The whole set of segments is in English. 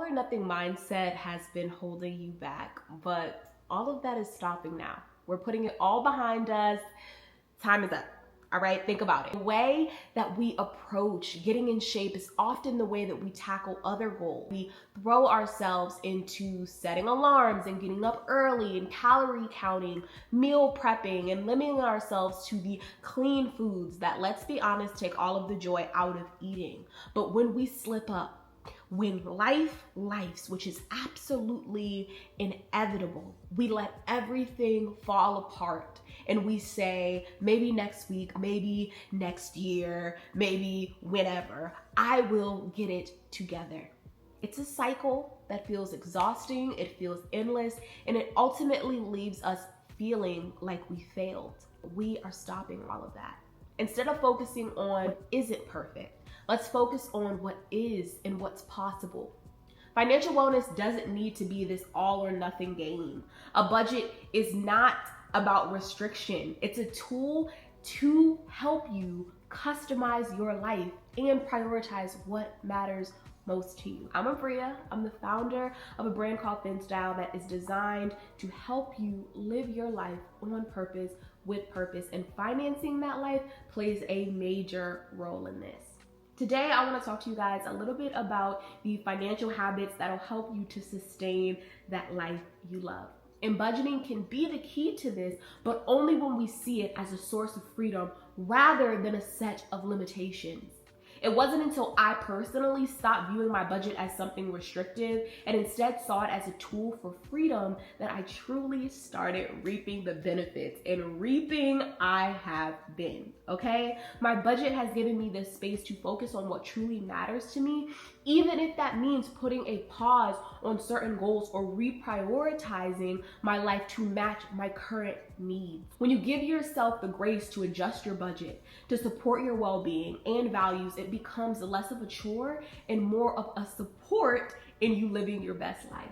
or nothing mindset has been holding you back, but all of that is stopping now. We're putting it all behind us. Time is up. All right, think about it. The way that we approach getting in shape is often the way that we tackle other goals. We throw ourselves into setting alarms and getting up early and calorie counting, meal prepping, and limiting ourselves to the clean foods that, let's be honest, take all of the joy out of eating. But when we slip up, when life's, which is absolutely inevitable, we let everything fall apart and we say, maybe next week, maybe next year, maybe whenever, I will get it together. It's a cycle that feels exhausting, it feels endless, and it ultimately leaves us feeling like we failed. We are stopping all of that. Instead of focusing on what isn't perfect, let's focus on what is and what's possible. Financial wellness doesn't need to be this all or nothing game. A budget is not about restriction. It's a tool to help you customize your life and prioritize what matters most to you. I'm Abria. I'm the founder of a brand called FinStyle that is designed to help you live your life on purpose, with purpose, and financing that life plays a major role in this. Today, I want to talk to you guys a little bit about the financial habits that'll help you to sustain that life you love. And budgeting can be the key to this, but only when we see it as a source of freedom rather than a set of limitations. It wasn't until I personally stopped viewing my budget as something restrictive and instead saw it as a tool for freedom that I truly started reaping the benefits. And reaping I have been, okay? My budget has given me this space to focus on what truly matters to me, even if that means putting a pause on certain goals or reprioritizing my life to match my current needs. When you give yourself the grace to adjust your budget, to support your well-being and values, it becomes less of a chore and more of a support in you living your best life.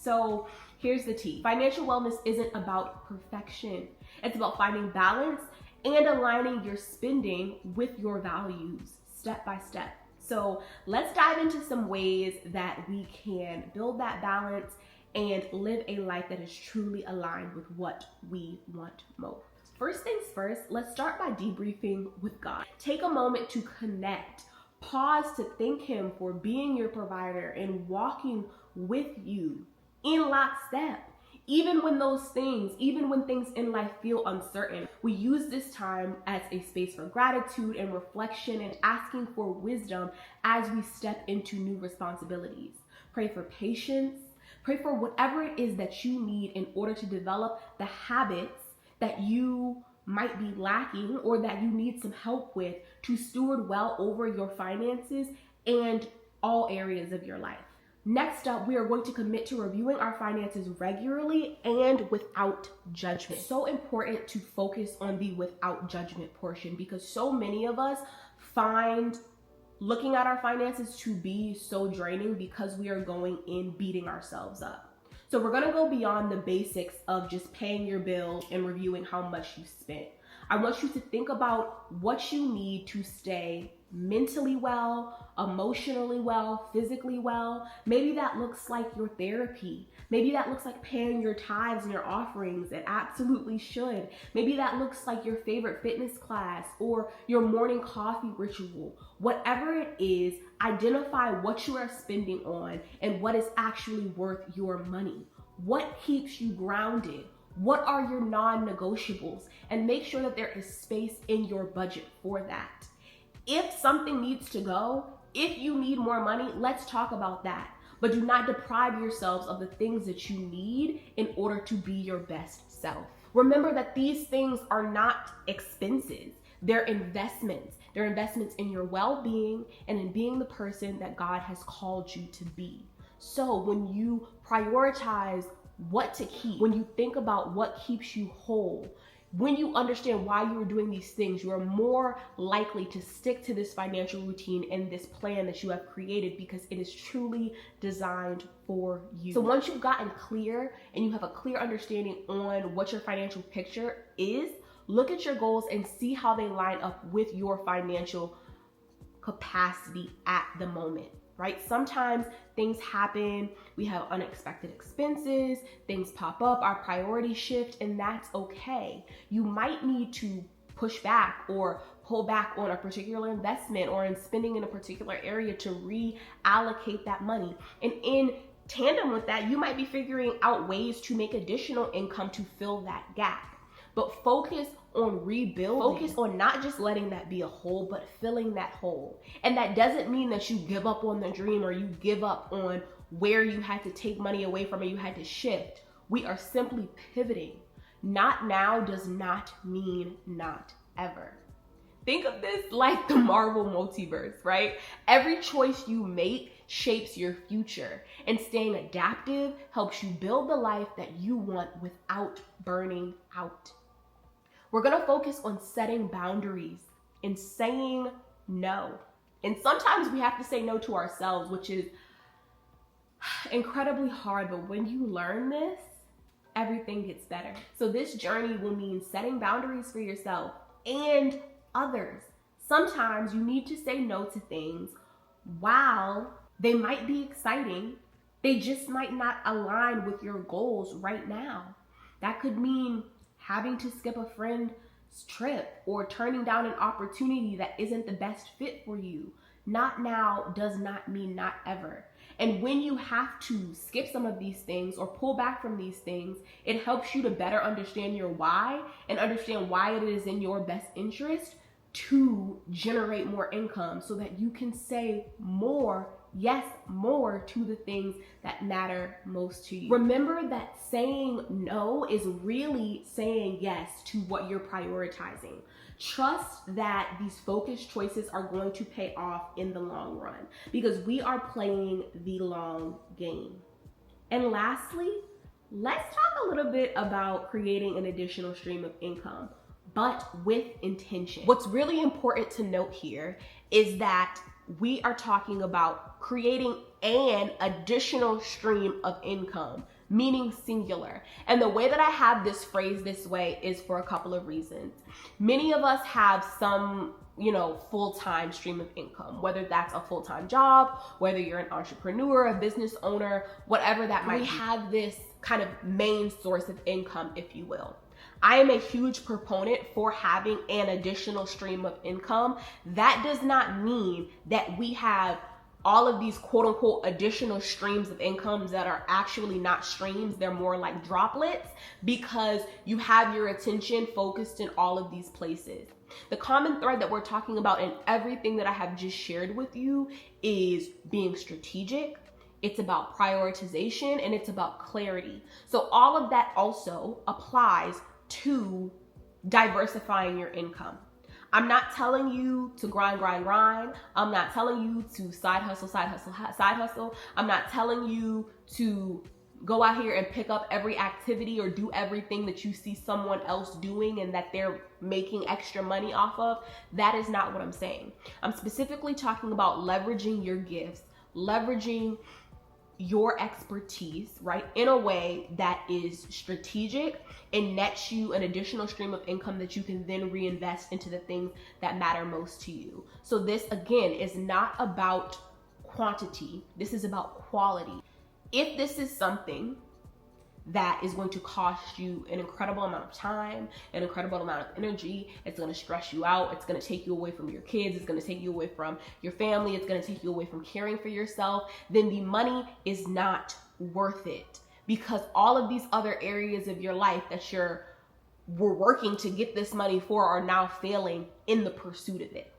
So here's the tea. Financial wellness isn't about perfection. It's about finding balance and aligning your spending with your values step by step. So let's dive into some ways that we can build that balance and live a life that is truly aligned with what we want most. First things first, let's start by debriefing with God. Take a moment to connect. Pause to thank Him for being your provider and walking with you in lockstep. Even when things in life feel uncertain, we use this time as a space for gratitude and reflection and asking for wisdom as we step into new responsibilities. Pray for patience. Pray for whatever it is that you need in order to develop the habits that you might be lacking or that you need some help with to steward well over your finances and all areas of your life. Next up, we are going to commit to reviewing our finances regularly and without judgment. So important to focus on the without judgment portion because so many of us find looking at our finances to be so draining because we are going in beating ourselves up. So we're gonna go beyond the basics of just paying your bill and reviewing how much you spent. I want you to think about what you need to stay mentally well, emotionally well, physically well. Maybe that looks like your therapy. Maybe that looks like paying your tithes and your offerings. It absolutely should. Maybe that looks like your favorite fitness class or your morning coffee ritual. Whatever it is, identify what you are spending on and what is actually worth your money. What keeps you grounded? What are your non-negotiables? And make sure that there is space in your budget for that. If something needs to go, if you need more money, let's talk about that. But do not deprive yourselves of the things that you need in order to be your best self. Remember that these things are not expenses. They're investments. They're investments in your well-being and in being the person that God has called you to be. So when you prioritize what to keep, when you think about what keeps you whole, when you understand why you are doing these things, you are more likely to stick to this financial routine and this plan that you have created because it is truly designed for you. So once you've gotten clear and you have a clear understanding on what your financial picture is, look at your goals and see how they line up with your financial capacity at the moment. right? Sometimes things happen, we have unexpected expenses, things pop up, our priorities shift, and that's okay. You might need to push back or pull back on a particular investment or in spending in a particular area to reallocate that money. And in tandem with that, you might be figuring out ways to make additional income to fill that gap. But focus on rebuilding. Focus on not just letting that be a hole, but filling that hole. And that doesn't mean that you give up on the dream or you give up on where you had to take money away from or you had to shift. We are simply pivoting. Not now does not mean not ever. Think of this like the Marvel multiverse, right? Every choice you make shapes your future, and staying adaptive helps you build the life that you want without burning out. We're gonna focus on setting boundaries and saying no. And sometimes we have to say no to ourselves, which is incredibly hard, but when you learn this, everything gets better. So this journey will mean setting boundaries for yourself and others. Sometimes you need to say no to things while they might be exciting, they just might not align with your goals right now. That could mean having to skip a friend's trip or turning down an opportunity that isn't the best fit for you. Not now does not mean not ever. And when you have to skip some of these things or pull back from these things, it helps you to better understand your why and understand why it is in your best interest to generate more income so that you can say more, yes, more to the things that matter most to you. Remember that saying no is really saying yes to what you're prioritizing. Trust that these focused choices are going to pay off in the long run because we are playing the long game. And lastly, let's talk a little bit about creating an additional stream of income, but with intention. What's really important to note here is that we are talking about creating an additional stream of income, meaning singular. And the way that I have this phrase this way is for a couple of reasons. Many of us have some, full-time stream of income, whether that's a full-time job, whether you're an entrepreneur, a business owner, whatever that might be. We have this kind of main source of income, if you will. I am a huge proponent for having an additional stream of income. That does not mean that we have all of these quote unquote additional streams of incomes that are actually not streams. They're more like droplets because you have your attention focused in all of these places. The common thread that we're talking about in everything that I have just shared with you is being strategic. It's about prioritization and it's about clarity. So all of that also applies to diversifying your income. I'm not telling you to grind. I'm not telling you to side hustle. I'm not telling you to go out here and pick up every activity or do everything that you see someone else doing and that they're making extra money off of. That is not what I'm saying. I'm specifically talking about leveraging your gifts, leveraging your expertise, right, in a way that is strategic and nets you an additional stream of income that you can then reinvest into the things that matter most to you. So this, again, is not about quantity. This is about quality. If this is something that is going to cost you an incredible amount of time, an incredible amount of energy, it's going to stress you out, it's going to take you away from your kids, it's going to take you away from your family, it's going to take you away from caring for yourself, then the money is not worth it, because all of these other areas of your life that we're working to get this money for are now failing in the pursuit of it.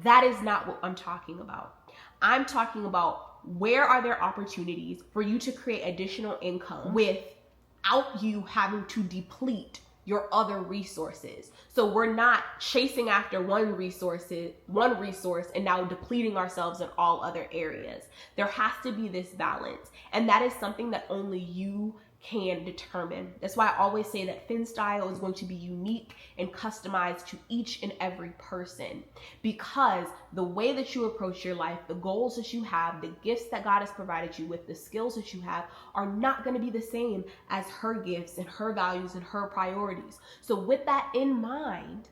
That is not what I'm talking about. I'm talking about where are there opportunities for you to create additional income without you having to deplete your other resources. So we're not chasing after one resource and now depleting ourselves in all other areas. There has to be this balance, and that is something that only you can determine. That's why I always say that FinStyle is going to be unique and customized to each and every person, because the way that you approach your life, the goals that you have, the gifts that God has provided you with, the skills that you have are not going to be the same as her gifts and her values and her priorities. So with that in mind,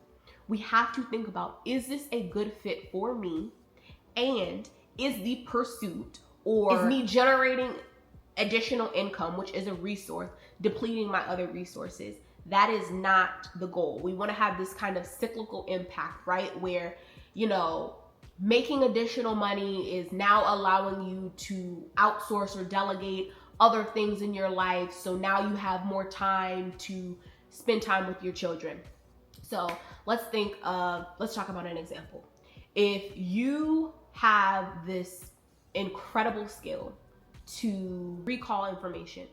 we have to think about, is this a good fit for me? And is the pursuit or is me generating additional income, which is a resource, depleting my other resources. That is not the goal. We want to have this kind of cyclical impact, right? Where, you know, making additional money is now allowing you to outsource or delegate other things in your life. So now you have more time to spend time with your children. So let's talk about an example. If you have this incredible skill to recall information,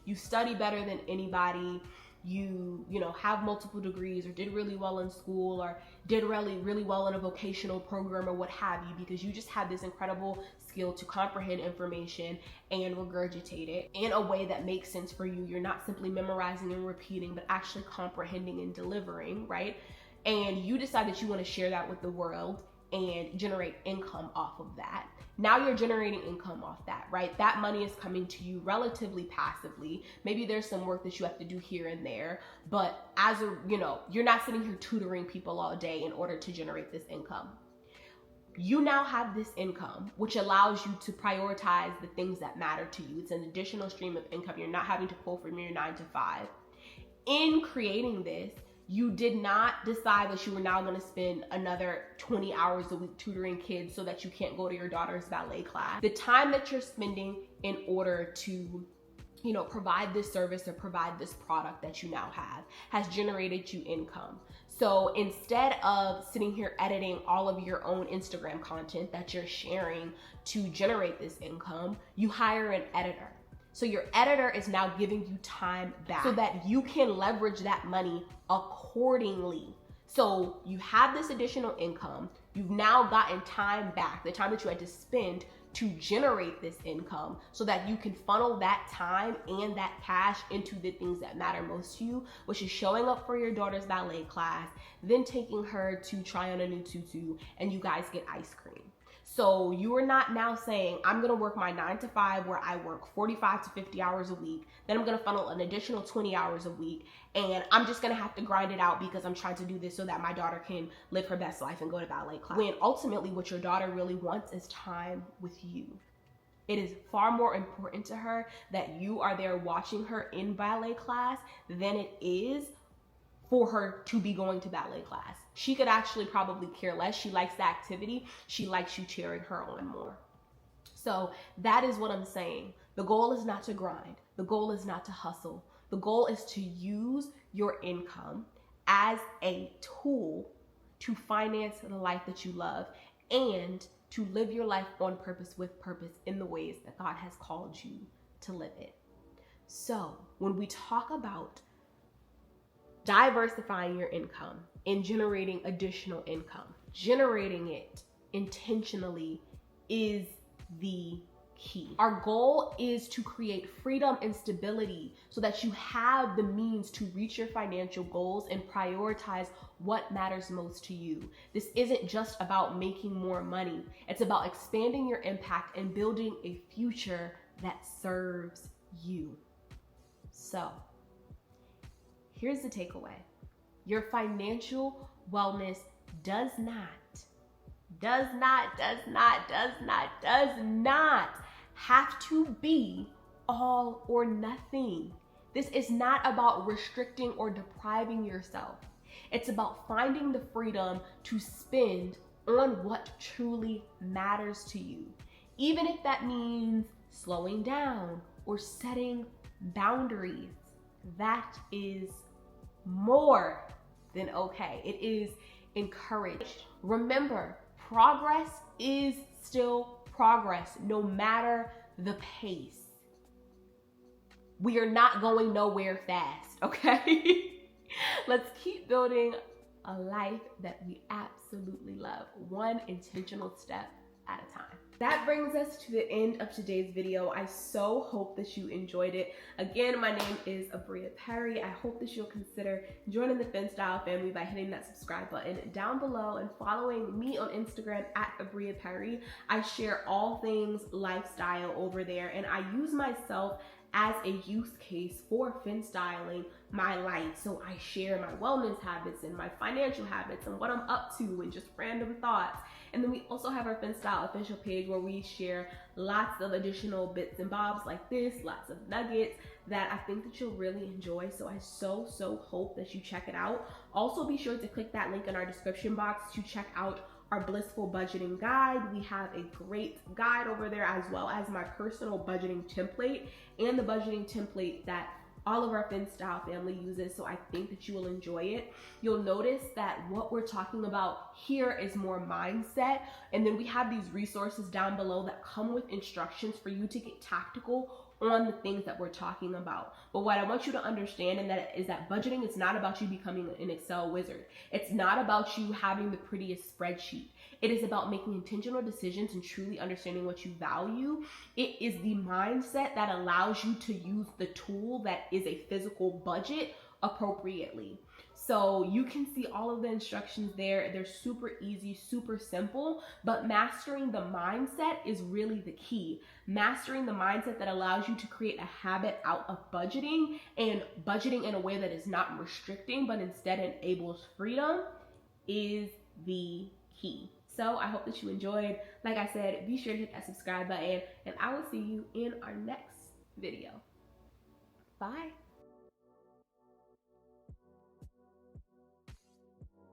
you study better than anybody, you know, have multiple degrees or did really well in school or did really well in a vocational program or what have you, because you just have this incredible skill to comprehend information and regurgitate it in a way that makes sense for you. You're not simply memorizing and repeating, but actually comprehending and delivering, right? And you decide that you want to share that with the world and generate income off of that. Now you're generating income off that, right? That money is coming to you relatively passively. Maybe there's some work that you have to do here and there, but as a, you know, you're not sitting here tutoring people all day in order to generate this income. You now have this income, which allows you to prioritize the things that matter to you. It's an additional stream of income. You're not having to pull from your 9 to 5. In creating this, you did not decide that you were now going to spend another 20 hours a week tutoring kids so that you can't go to your daughter's ballet class. The time that you're spending in order to, you know, provide this service or provide this product that you now have has generated you income. So instead of sitting here editing all of your own Instagram content that you're sharing to generate this income, you hire an editor. So your editor is now giving you time back so that you can leverage that money accordingly. So you have this additional income. You've now gotten time back, the time that you had to spend to generate this income, so that you can funnel that time and that cash into the things that matter most to you, which is showing up for your daughter's ballet class, then taking her to try on a new tutu, and you guys get ice cream. So you are not now saying, I'm gonna work my 9 to 5 where I work 45 to 50 hours a week, then I'm gonna funnel an additional 20 hours a week, and I'm just gonna have to grind it out because I'm trying to do this so that my daughter can live her best life and go to ballet class. When ultimately what your daughter really wants is time with you. It is far more important to her that you are there watching her in ballet class than it is for her to be going to ballet class. She could actually probably care less. She likes the activity. She likes you cheering her on more. So that is what I'm saying. The goal is not to grind. The goal is not to hustle. The goal is to use your income as a tool to finance the life that you love and to live your life on purpose, with purpose, in the ways that God has called you to live it. So when we talk about diversifying your income and generating additional income, generating it intentionally is the key. Our goal is to create freedom and stability so that you have the means to reach your financial goals and prioritize what matters most to you. This isn't just about making more money. It's about expanding your impact and building a future that serves you. So, here's the takeaway. Your financial wellness does not have to be all or nothing. This is not about restricting or depriving yourself. It's about finding the freedom to spend on what truly matters to you, even if that means slowing down or setting boundaries. That is more than okay. It is encouraged. Remember, progress is still progress, no matter the pace. We are not going nowhere fast, okay? Let's keep building a life that we absolutely love, one intentional step at a time. That brings us to the end of today's video. I so hope that you enjoyed it. Again, my name is Abria Perry. I hope that you'll consider joining the FinStyle family by hitting that subscribe button down below and following me on Instagram at Abria Perry. I share all things lifestyle over there, and I use myself as a use case for FinStyling my life. So I share my wellness habits and my financial habits and what I'm up to and just random thoughts. And then we also have our FinStyle official page where we share lots of additional bits and bobs like this, lots of nuggets that I think that you'll really enjoy. So I so hope that you check it out. Also be sure to click that link in our description box to check out our blissful budgeting guide. We have a great guide over there, as well as my personal budgeting template and the budgeting template that all of our FinStyle family uses. So I think that you will enjoy it. You'll notice that what we're talking about here is more mindset. And then we have these resources down below that come with instructions for you to get tactical on the things that we're talking about. But what I want you to understand is that budgeting is not about you becoming an Excel wizard. It's not about you having the prettiest spreadsheet. It is about making intentional decisions and truly understanding what you value. It is the mindset that allows you to use the tool that is a physical budget appropriately. So you can see all of the instructions there. They're super easy, super simple, but mastering the mindset is really the key. Mastering the mindset that allows you to create a habit out of budgeting, and budgeting in a way that is not restricting, but instead enables freedom, is the key. So I hope that you enjoyed. Like I said, be sure to hit that subscribe button, and I will see you in our next video. Bye.